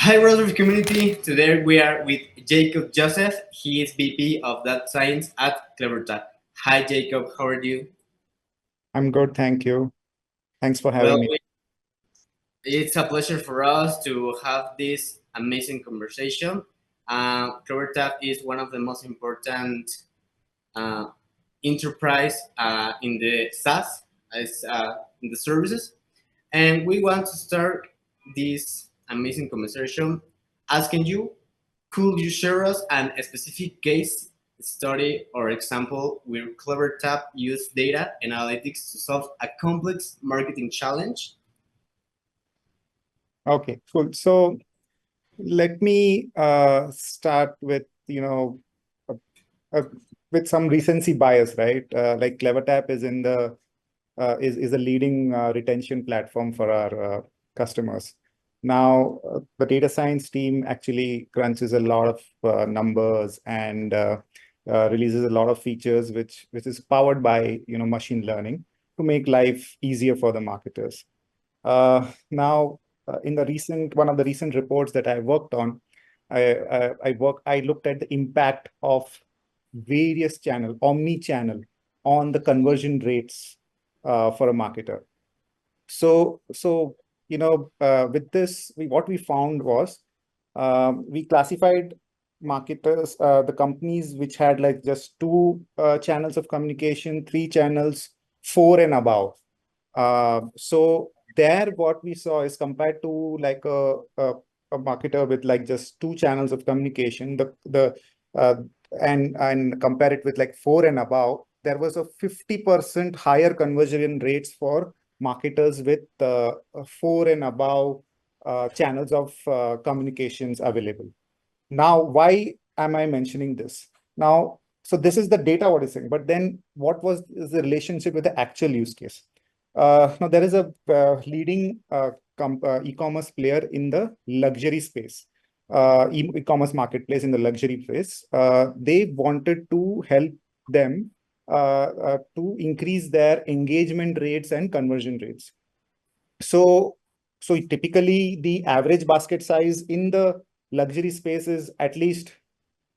Hi, Roastbrief community. Today we are with Jacob Joseph. He is VP of Data Science at CleverTap. Hi, Jacob. How are you? I'm good, thank you. Thanks for Well, having me. it's a pleasure for us to have this amazing conversation. CleverTap is one of the most important uh, enterprise in the SaaS, in the services. And we want to start this amazing conversation asking you, could you share us a specific case study or example where CleverTap used data analytics to solve a complex marketing challenge? Okay, cool. So let me start with, uh, uh, with some recency bias, right? Like CleverTap is in the is a leading retention platform for our customers. Now, the data science team actually crunches a lot of numbers and releases a lot of features, which is powered by machine learning to make life easier for the marketers. Now, in the recent one of the recent reports that I worked on, I looked at the impact of various omni-channel on the conversion rates for a marketer. So with this, what we found was we classified marketers, the companies which had like just two channels of communication, three channels, four and above. So there, what we saw is compared to like a marketer with like just two channels of communication, the uh, and compare it with like four and above, there was a 50% higher conversion rates for marketers with four and above channels of communications available. Now, why am I mentioning this? Now, so this is the data what is saying, but then what is the relationship with the actual use case? Now, there is a leading e-commerce player in the luxury space, e-commerce marketplace in the luxury space. They wanted to help them to increase their engagement rates and conversion rates. So, so typically the average basket size in the luxury space is at least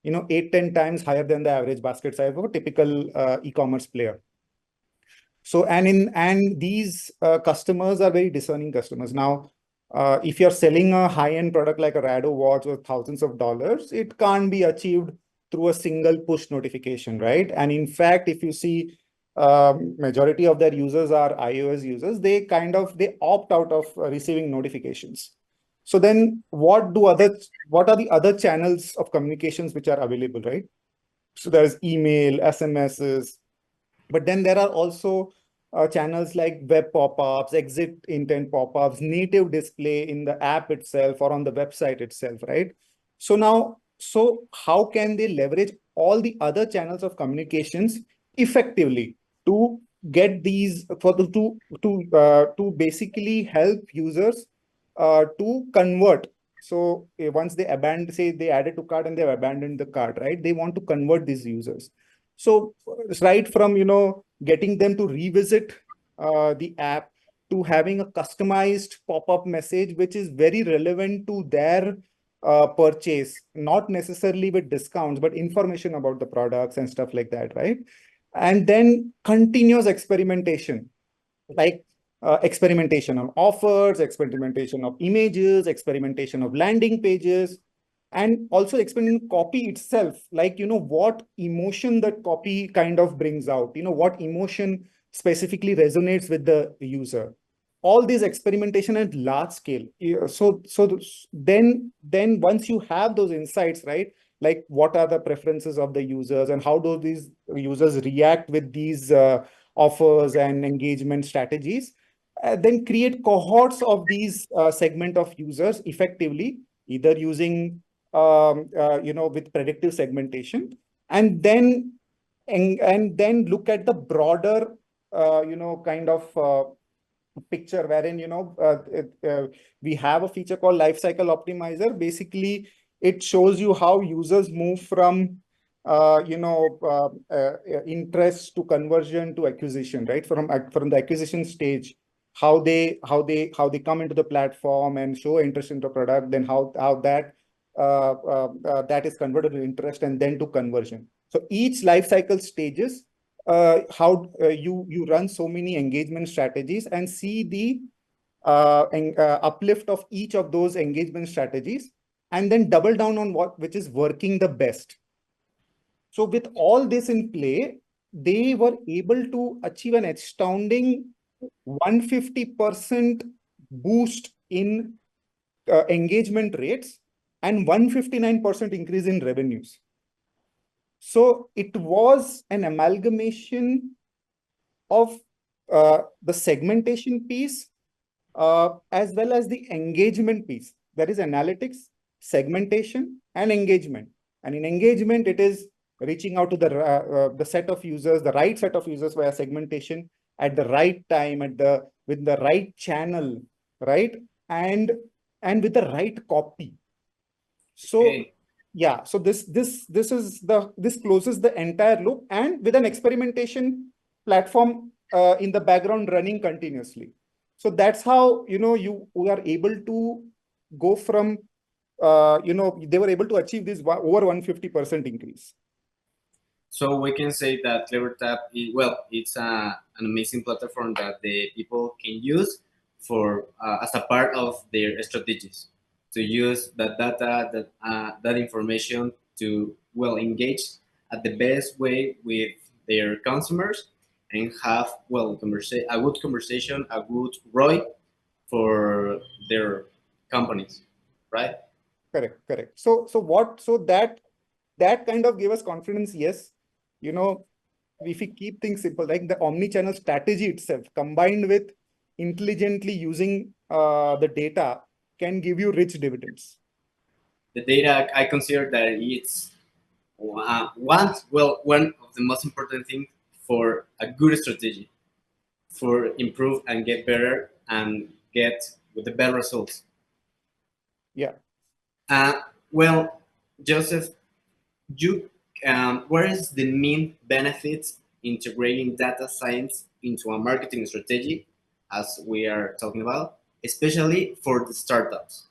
8-10 times higher than the average basket size of a typical e-commerce player. So and these customers are very discerning customers. Now, if you're selling a high-end product like a Rado watch worth thousands of dollars, it can't be achieved through a single push notification, right? And in fact, if you see majority of their users are iOS users, they opt out of receiving notifications. So then what are the other channels of communications which are available, right? So there's email, SMSs, but then there are also channels like web pop-ups, exit intent pop-ups, native display in the app itself or on the website itself, right? So how can they leverage all the other channels of communications effectively to get these to basically help users to convert? So once they abandon, say they added to cart and they've abandoned the cart, right? They want to convert these users. So right from getting them to revisit the app to having a customized pop-up message which is very relevant to their purchase, not necessarily with discounts, but information about the products and stuff like that, right? And then continuous experimentation, like experimentation on offers, experimentation of images, experimentation of landing pages, and also experimenting copy itself, like what emotion that copy kind of brings out, what emotion specifically resonates with the user. All these experimentation at large scale. Then once you have those insights, right, like what are the preferences of the users and how do these users react with these offers and engagement strategies, then create cohorts of these segment of users effectively, either using with predictive segmentation, and then look at the broader kind of picture wherein we have a feature called lifecycle optimizer. Basically, it shows you how users move from interest to conversion to acquisition, right? From the acquisition stage they come into the platform and show interest in the product, then how that that is converted to interest and then to conversion. So each life cycle stages, how you run so many engagement strategies and see the uplift of each of those engagement strategies, and then double down on which is working the best. So with all this in play, they were able to achieve an astounding 150% boost in engagement rates and 159% increase in revenues. So it was an amalgamation of the segmentation piece as well as the engagement piece. That is analytics, segmentation, and engagement. And in engagement, it is reaching out to the set of users, the right set of users via segmentation at the right time, with the right channel, right? And with the right copy. So Okay. yeah, so this closes the entire loop, and with an experimentation platform in the background running continuously. So that's how we are able to go from they were able to achieve this over 150% increase. So we can say that CleverTap is, well, it's an amazing platform that the people can use for as a part of their strategies, to use that data, that information to engage at the best way with their consumers and have a good conversation, a good ROI for their companies, right? Correct. So that kind of gave us confidence. Yes, if we keep things simple, like the omni-channel strategy itself, combined with intelligently using the data, can give you rich dividends. The data, I consider that it's one of the most important things for a good strategy, for improve and get better and get with the better results. Yeah. Well, Joseph, what is the main benefits integrating data science into a marketing strategy, as we are talking about, especially for the startups?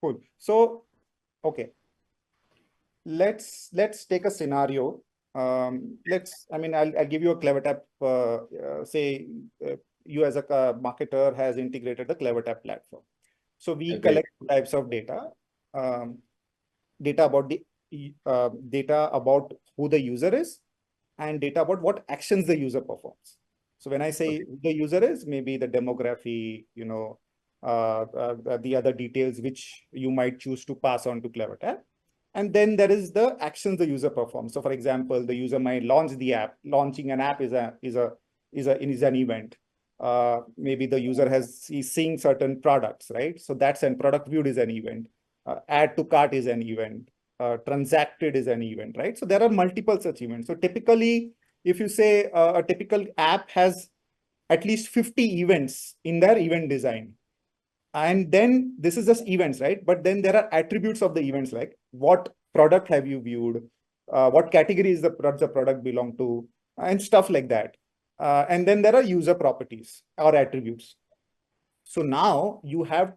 Cool. So, okay, let's take a scenario. I'll give you a CleverTap. Say you as a marketer has integrated the CleverTap platform. So we collect two types of data. Data about who the user is, and data about what actions the user performs. So when I say who the user is, maybe the demography, the other details which you might choose to pass on to CleverTap. And then there is the actions the user performs. So for example, the user might launch the app. Launching an app is an event. Maybe the user is seeing certain products, right? So that's an product viewed is an event. Add to cart is an event. Transacted is an event, right? So there are multiple such events. So typically, if you say a typical app has at least 50 events in their event design. And then this is just events, right? But then there are attributes of the events, like what product have you viewed, what category is the product belong to, and stuff like that. And then there are user properties or attributes. So now you have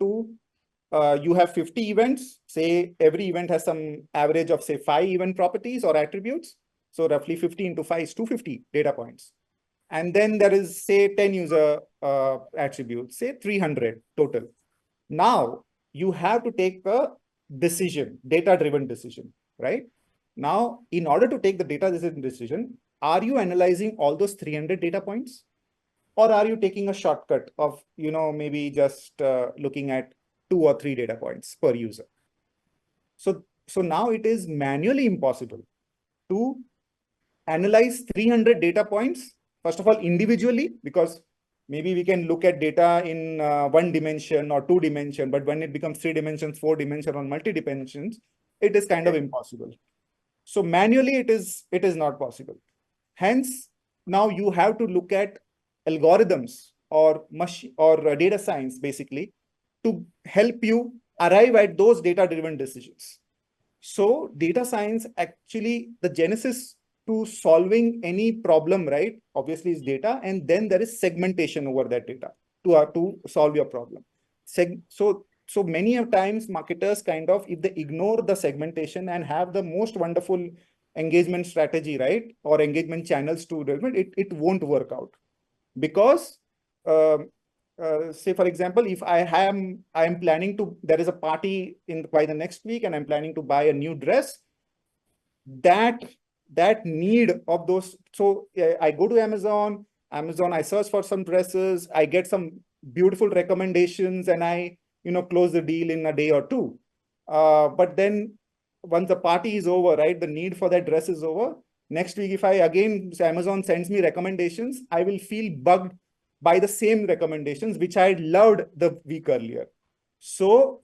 50 events. Say every event has some average of say 5 event properties or attributes. So roughly 50 into 5 is 250 data points. And then there is say 10 user attributes, say 300 total. Now you have to take a decision, data-driven decision, right? Now, in order to take the data-driven decision, are you analyzing all those 300 data points? Or are you taking a shortcut of, maybe just looking at 2 or 3 data points per user? So now it is manually impossible to analyze 300 data points, first of all, individually, because maybe we can look at data in 1 dimension or 2 dimension, but when it becomes 3 dimensions, 4 dimension, or multi-dimensions, it is kind of impossible. So manually, it is not possible. Hence, now you have to look at algorithms or data science, basically, to help you arrive at those data-driven decisions. So data science, actually, the genesis to solving any problem, right? Obviously, is data, and then there is segmentation over that data to solve your problem. So many of times marketers kind of, if they ignore the segmentation and have the most wonderful engagement strategy, right, or engagement channels to develop, it won't work out. Because say for example, if I am planning to, there is a party by the next week and I'm planning to buy a new dress, that need of those. So I go to Amazon, I search for some dresses, I get some beautiful recommendations, and I close the deal in a day or two. But then once the party is over, right, the need for that dress is over. Next week, if I again, Amazon sends me recommendations, I will feel bugged by the same recommendations which I loved the week earlier. So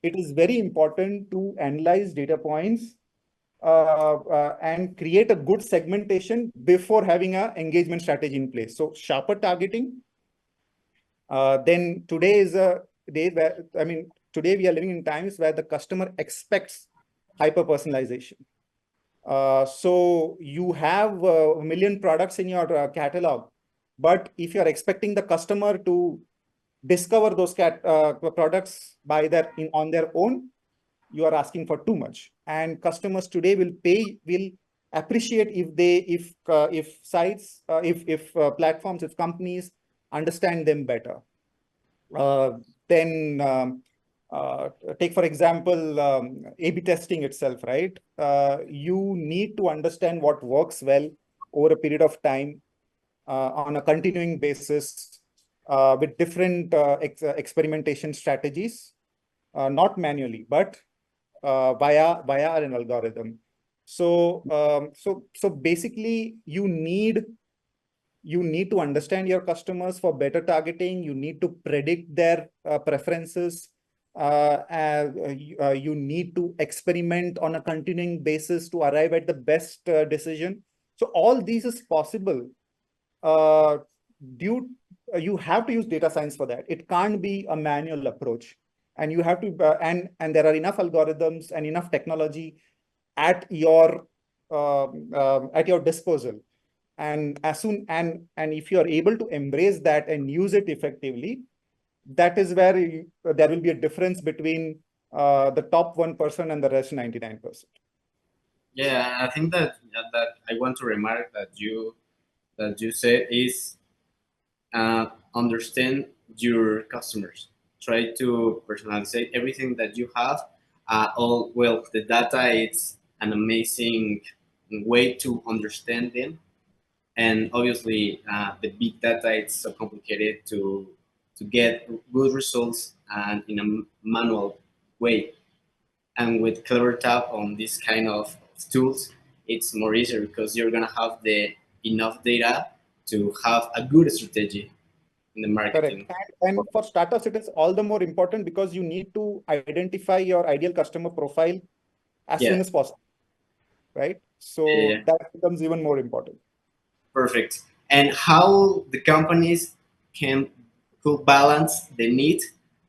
it is very important to analyze data points and create a good segmentation before having an engagement strategy in place. So sharper targeting. Then today is a day where, today we are living in times where the customer expects hyper personalization. So you have a million products in your catalog, but if you're expecting the customer to discover those products on their own, you are asking for too much. And customers today will appreciate if sites, if platforms, if companies understand them better. Then take for example A/B testing itself, right? You need to understand what works well over a period of time on a continuing basis with different experimentation strategies, not manually, but via an algorithm. So basically, you need to understand your customers for better targeting. You need to predict their preferences. You need to experiment on a continuing basis to arrive at the best decision. So all these is possible. You have to use data science for that. It can't be a manual approach. And you have to, and there are enough algorithms and enough technology at your disposal. And if you are able to embrace that and use it effectively, that is where there will be a difference between the top 1% and the rest 99%. Yeah, I think that I want to remark that you said is understand your customers. Try to personalize everything that you have. The data, it's an amazing way to understand them, and obviously the big data, it's so complicated to get good results and in a manual way. And with CleverTap on this kind of tools, it's more easier because you're gonna have the enough data to have a good strategy in the marketing. Correct. And for startups, it is all the more important because you need to identify your ideal customer profile as soon as possible, right? So that becomes even more important. Perfect. And how the companies could balance the need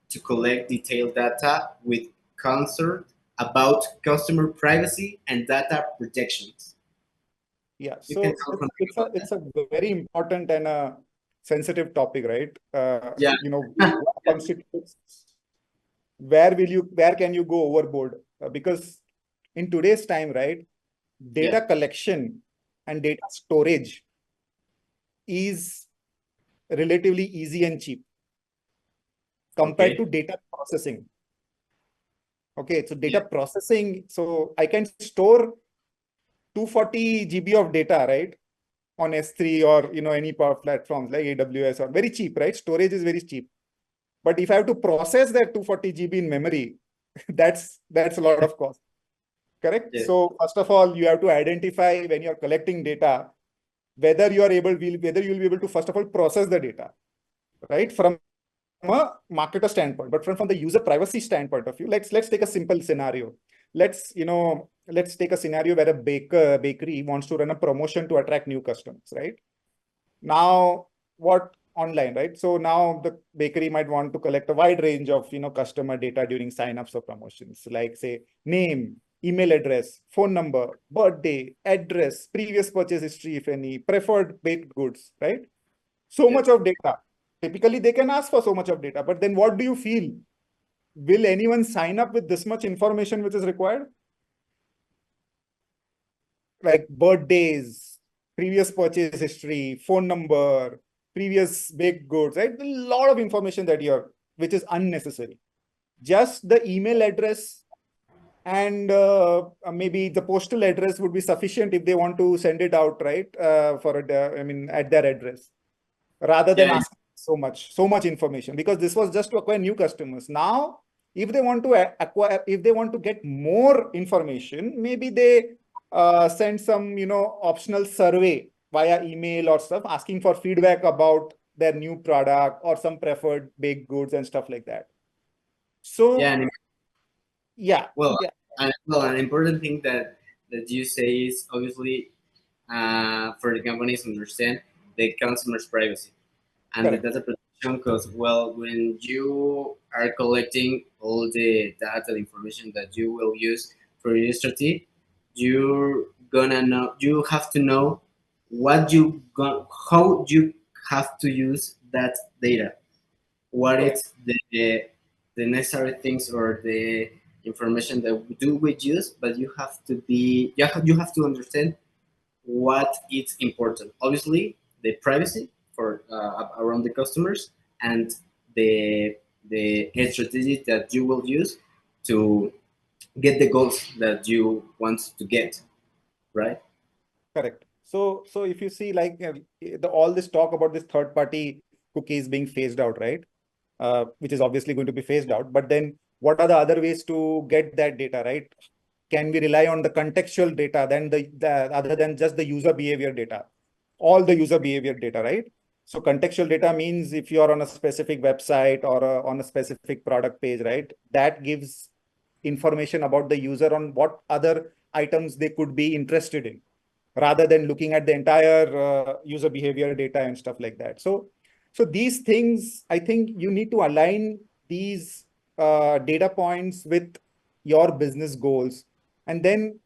to collect detailed data with concern about customer privacy and data protections. Yeah, so it's a very important and a sensitive topic, right? What constitutes, where can you go overboard? Because in today's time, right, data collection and data storage is relatively easy and cheap compared to data processing. Okay, so data processing, so I can store 240 GB of data, right, on S3 or any power platforms like AWS, or very cheap, right? Storage is very cheap. But if I have to process that 240 GB in memory, that's a lot of cost. Correct? Yes. So first of all, you have to identify when you're collecting data, whether you'll be able to first of all process the data, right? From a marketer standpoint, but from the user privacy standpoint of view, let's take a simple scenario. Let's take a scenario where a bakery wants to run a promotion to attract new customers, right? Now, online, right? So now the bakery might want to collect a wide range of customer data during signups or promotions, like say name, email address, phone number, birthday, address, previous purchase history, if any, preferred baked goods, right? So much of data. Typically, they can ask for so much of data, but then what do you feel? Will anyone sign up with this much information which is required? Like birthdays, previous purchase history, phone number, previous baked goods, right? A lot of information that which is unnecessary. Just the email address and maybe the postal address would be sufficient if they want to send it out, right? At their address, rather than Yeah, asking so much information, because this was just to acquire new customers. Now, if they want to acquire, if they want to get more information, maybe they send some, optional survey via email or stuff, asking for feedback about their new product or some preferred baked goods and stuff like that. yeah, So, yeah, well, yeah, an important thing that you say is obviously for the companies to understand the consumer's privacy and the correct, data protection. Because well, when you are collecting all the data information that you will use for your strategy, you have to know how you have to use that data, what correct, is the necessary things or the information that we use, but you have to understand what is important. Obviously, the privacy for around the customers and the the strategy that you will use to get the goals that you want to get, right? correct. So if you see, like, all this talk about this third party cookies being phased out, right? Which is obviously going to be phased out. But then what are the other ways to get that data, right? Can we rely on the contextual data than the other than just the user behavior data? All the user behavior data, right? So contextual data means if you are on a specific website or on a specific product page, right? That gives information about the user on what other items they could be interested in, rather than looking at the entire user behavior data and stuff like that. So these things, I think you need to align these data points with your business goals, and then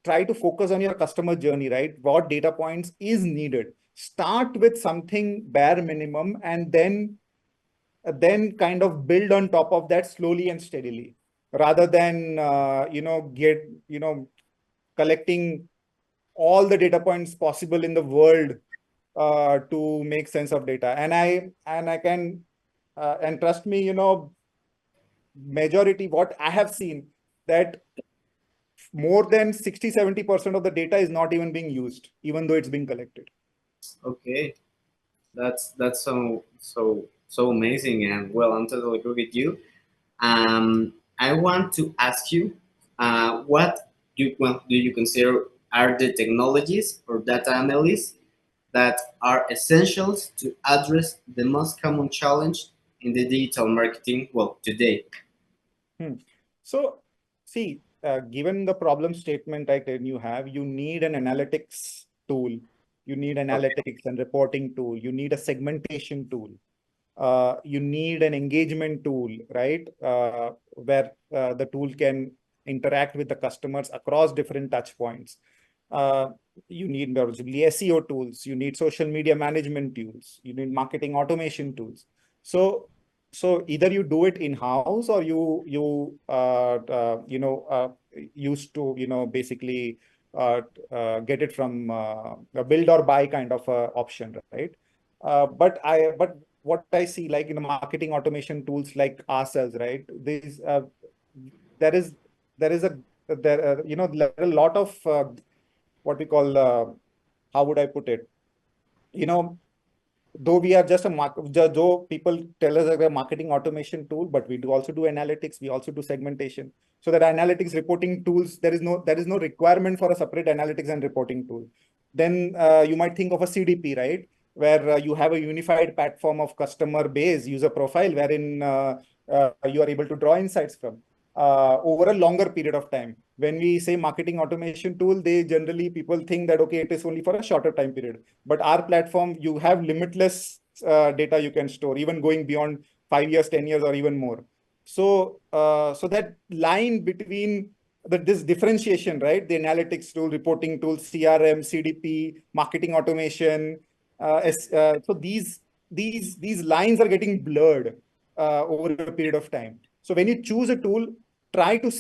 try to focus on your customer journey, right? What data points is needed. Start with something bare minimum, and then kind of build on top of that slowly and steadily, rather than collecting all the data points possible in the world to make sense of data. And I can and trust me, majority what I have seen, that more than 60-70% of the data is not even being used, even though it's being collected. Okay, that's so amazing, and well, I'm totally agree with you. I want to ask you, what do you consider are the technologies or data analysis that are essentials to address the most common challenge in the digital marketing, well, today? Hmm. So, see, given the problem statement, right, and you need an analytics tool, you need Okay. analytics and reporting tool, you need a segmentation tool, you need an engagement tool, right, where the tool can interact with the customers across different touch points. Uh, you need possibly SEO tools, you need social media management tools, you need marketing automation tools. So either you do it in-house, or used to, basically get it from a build or buy kind of option, right? But what I see, like in the marketing automation tools like ourselves, right? There is there is a there there are a lot of what we call how would I put it? You know, though we are just though people tell us that we're a marketing automation tool, but we do also do analytics, we also do segmentation. So that analytics reporting tools, there is no requirement for a separate analytics and reporting tool. Then you might think of a CDP, right? Where you have a unified platform of customer base user profile, wherein you are able to draw insights from over a longer period of time. When we say marketing automation tool, they generally people think that, okay, it is only for a shorter time period. But our platform, you have limitless data you can store, even going beyond 5 years, 10 years, or even more. So that line between this differentiation, right? The analytics tool, reporting tool, CRM, CDP, marketing automation. So these lines are getting blurred over a period of time. So when you choose a tool, try to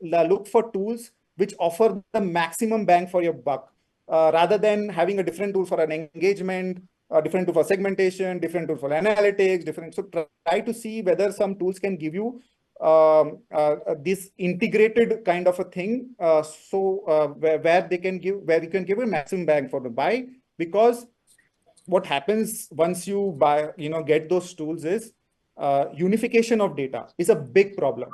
look for tools which offer the maximum bang for your buck, rather than having a different tool for an engagement, a different tool for segmentation, different tool for analytics, different. So try to see whether some tools can give you this integrated kind of a thing, where you can give a maximum bang for the buy. Because what happens once you get those tools is unification of data is a big problem.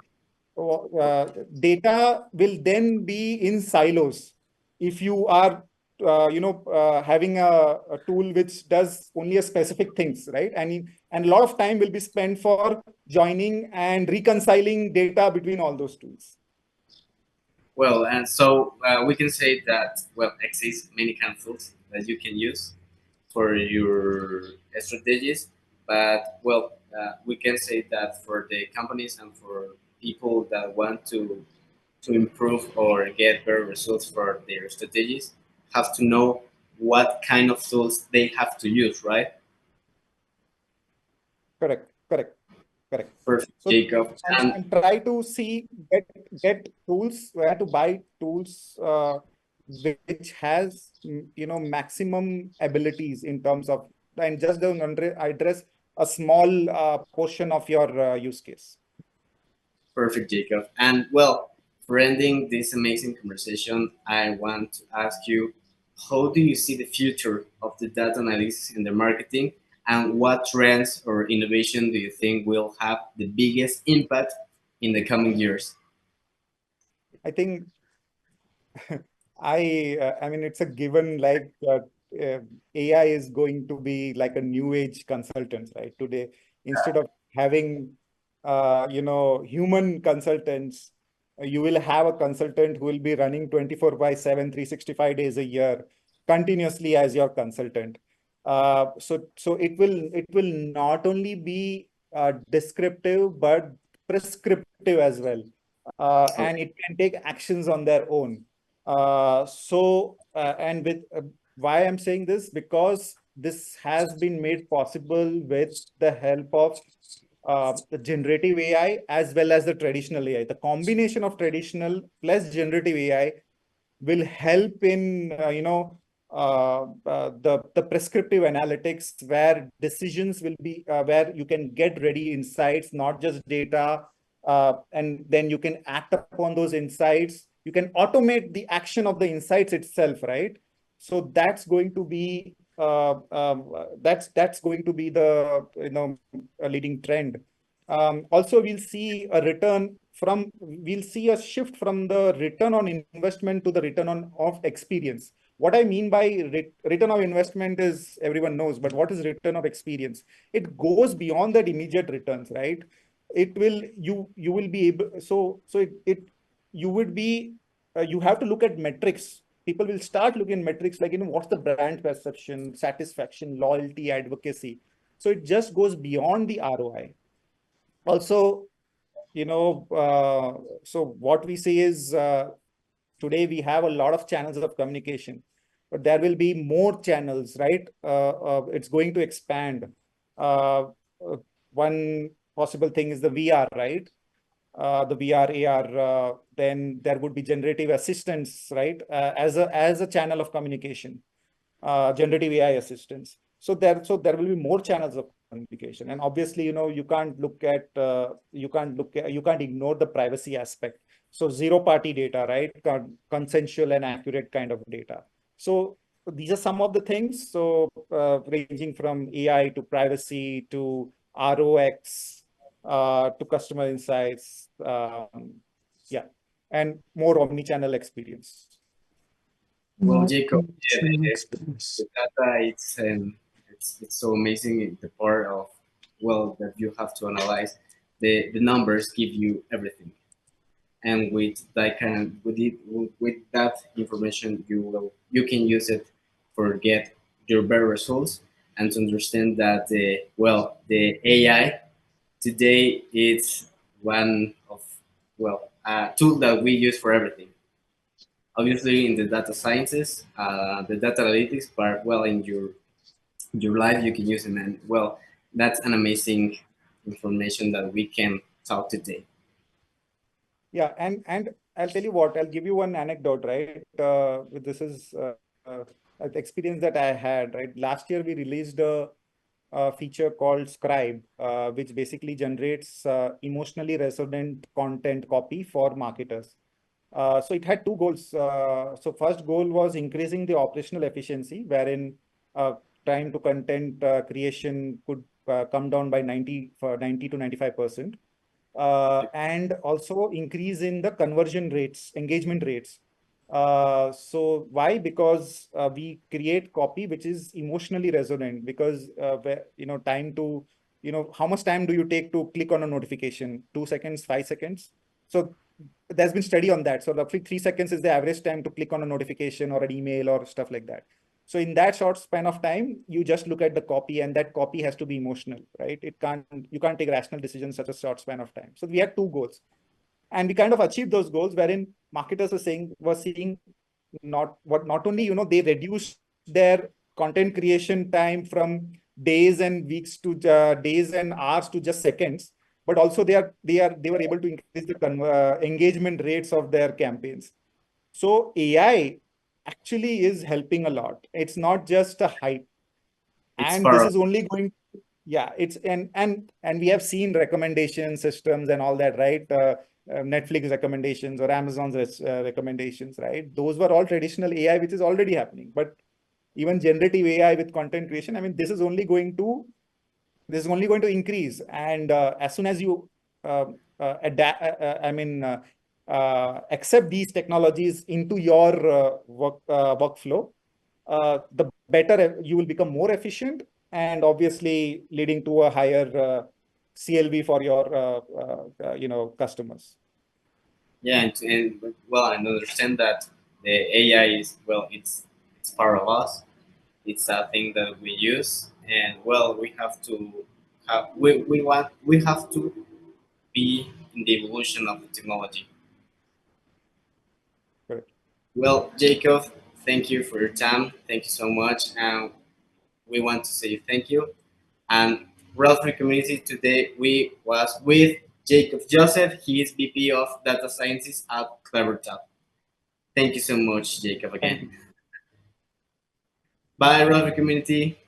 Data will then be in silos if you are having a tool which does only a specific things, right? And a lot of time will be spent for joining and reconciling data between all those tools. Well, and so we can say that, well, exists many kind of tools that you can use for your strategies, but well, we can say that for the companies and for people that want to improve or get better results for their strategies, have to know what kind of tools they have to use, right? Correct. Perfect, So, Jacob. and try to get tools, where to buy tools which has maximum abilities in terms of, and just don't address a small portion of your use case. Perfect, Jacob. And well, for ending this amazing conversation, I want to ask you, how do you see the future of the data analysis in the marketing, and what trends or innovation do you think will have the biggest impact in the coming years? I think I mean, it's a given, like AI is going to be like a new age consultant, right? Today, instead of having human consultants, you will have a consultant who will be running 24/7, 365 days a year, continuously as your consultant. So it will not only be descriptive but prescriptive as well, and it can take actions on their own. And with why I'm saying this, because this has been made possible with the help of the generative AI as well as the traditional AI. The combination of traditional plus generative AI will help in the prescriptive analytics, where decisions will be where you can get ready insights, not just data, and then you can act upon those insights. You can automate the action of the insights itself, right? So that's going to be that's going to be the a leading trend. Also, we'll see a shift from the return on investment to the return on of experience. What I mean by return of investment is, everyone knows, but what is return of experience? It goes beyond that immediate returns, right? It will you will be able, you would be you have to look at metrics. People will start looking at metrics like, what's the brand perception, satisfaction, loyalty, advocacy. So it just goes beyond the ROI. Also, so what we see is, today we have a lot of channels of communication, but there will be more channels, right? It's going to expand. One possible thing is the VR, right? The VR, AR, then there would be generative assistants, right? As a channel of communication, generative AI assistants. So there will be more channels of communication, and obviously, you can't ignore the privacy aspect. So zero party data, right? Consensual and accurate kind of data. So these are some of the things. So ranging from AI to privacy to ROX, to customer insights, yeah, and more omni-channel experience. Well, Jacob, the data, it's so amazing in the part of, well, that you have to analyze. The numbers give you everything, and with that with that information, you can use it for get your better results, and to understand that the AI today it's one of, well, tool that we use for everything. Obviously, in the data sciences, the data analytics part, well, in your life, you can use it, and well, that's an amazing information that we can talk today. Yeah, and I'll tell you what, I'll give you one anecdote, right? This is an experience that I had, right? Last year, we released a feature called Scribe, which basically generates emotionally resonant content copy for marketers. So it had two goals. So first goal was increasing the operational efficiency, wherein time to content creation could come down by 90 to 95%. And also increase in the conversion rates, engagement rates. So why? Because we create copy which is emotionally resonant, because time to, how much time do you take to click on a notification? 2 seconds, 5 seconds? So there's been study on that. So roughly 3 seconds is the average time to click on a notification or an email or stuff like that. So in that short span of time, you just look at the copy, and that copy has to be emotional, right? You can't take rational decisions such a short span of time. So we had two goals, and we kind of achieved those goals, wherein marketers were seeing not only, they reduced their content creation time from days and weeks to days and hours to just seconds, but also they were able to increase the engagement rates of their campaigns. So AI actually is helping a lot. It's not just a hype. It's And this powerful. is only going, yeah, it's and we have seen recommendation systems and all that, right? Netflix recommendations or Amazon's recommendations, right? Those were all traditional AI, which is already happening. But even generative AI with content creation, I mean, this is only going to increase. And as soon as you adapt, accept these technologies into your workflow, the better you will become, more efficient, and obviously leading to a higher CLV for your customers. Yeah, and well, and understand that the AI is, well, it's part of us. It's a thing that we use, and well, we have to we have to be in the evolution of the technology. Correct. Well, Jacob, thank you for your time. Thank you so much, and we want to say thank you. And Raspberry Community, today we was with Jacob Joseph. He is VP of Data Sciences at CleverTap. Thank you so much, Jacob, Thank again. you. Bye, Raspberry Community.